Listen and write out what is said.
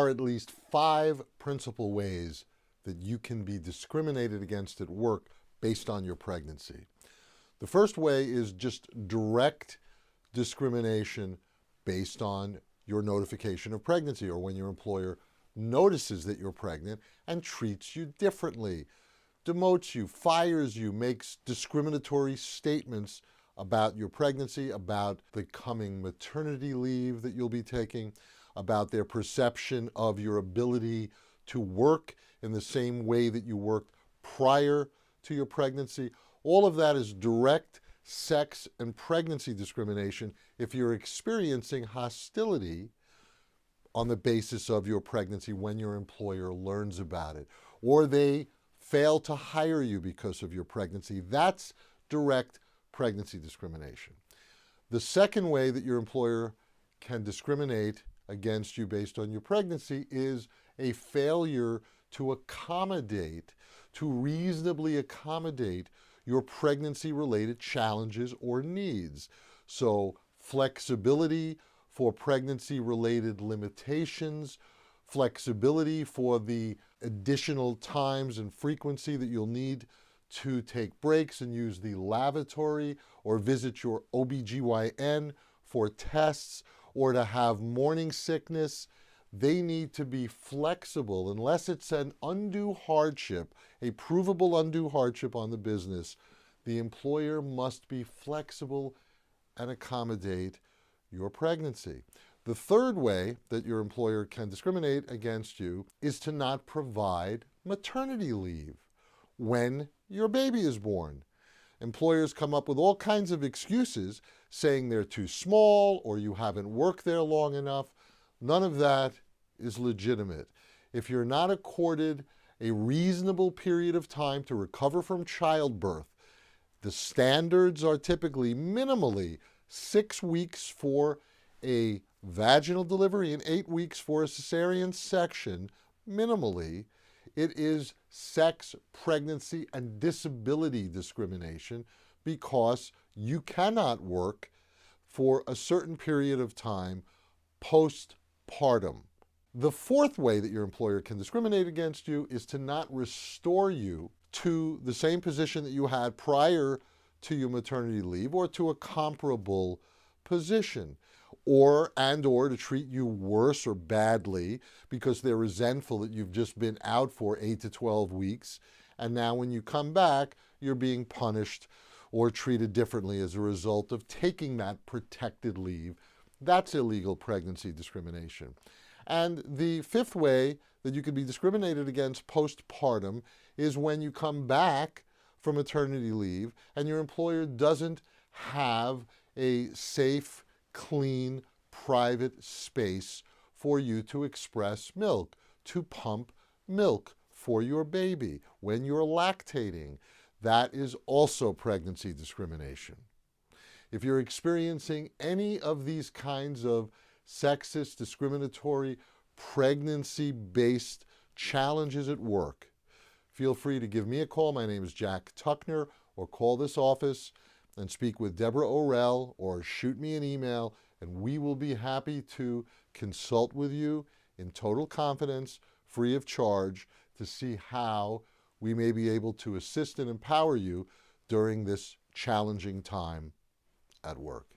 are at least 5 principal ways that you can be discriminated against at work based on your pregnancy. The first way is just direct discrimination based on your notification of pregnancy, or when your employer notices that you're pregnant and treats you differently, demotes you, fires you, makes discriminatory statements about your pregnancy, about the coming maternity leave that you'll be taking, about their perception of your ability to work in the same way that you worked prior to your pregnancy. All of that is direct sex and pregnancy discrimination if you're experiencing hostility on the basis of your pregnancy when your employer learns about it, or they fail to hire you because of your pregnancy. That's direct pregnancy discrimination. The second way that your employer can discriminate against you based on your pregnancy is a failure to accommodate, to reasonably accommodate your pregnancy-related challenges or needs. So flexibility for pregnancy-related limitations, flexibility for the additional times and frequency that you'll need to take breaks and use the lavatory or visit your OBGYN for tests, or to have morning sickness. They need to be flexible unless it's an undue hardship, a provable undue hardship on the business. The employer must be flexible and accommodate your pregnancy. The third way that your employer can discriminate against you is to not provide maternity leave when your baby is born. Employers come up with all kinds of excuses, saying they're too small or you haven't worked there long enough. None of that is legitimate. If you're not accorded a reasonable period of time to recover from childbirth, the standards are typically minimally 6 weeks for a vaginal delivery and 8 weeks for a cesarean section, minimally. It is sex, pregnancy, and disability discrimination because you cannot work for a certain period of time postpartum. The fourth way that your employer can discriminate against you is to not restore you to the same position that you had prior to your maternity leave, or to a comparable position, or to treat you worse or badly because they're resentful that you've just been out for 8 to 12 weeks, and now when you come back, you're being punished or treated differently as a result of taking that protected leave. That's illegal pregnancy discrimination. And the fifth way that you could be discriminated against postpartum is when you come back from maternity leave and your employer doesn't have a safe, clean, private space for you to express milk, to pump milk for your baby when you're lactating. That is also pregnancy discrimination. If you're experiencing any of these kinds of sexist, discriminatory, pregnancy-based challenges at work, feel free to give me a call. My name is Jack Tuckner, or call this office and speak with Deborah Orell, or shoot me an email, and we will be happy to consult with you in total confidence, free of charge, to see how we may be able to assist and empower you during this challenging time at work.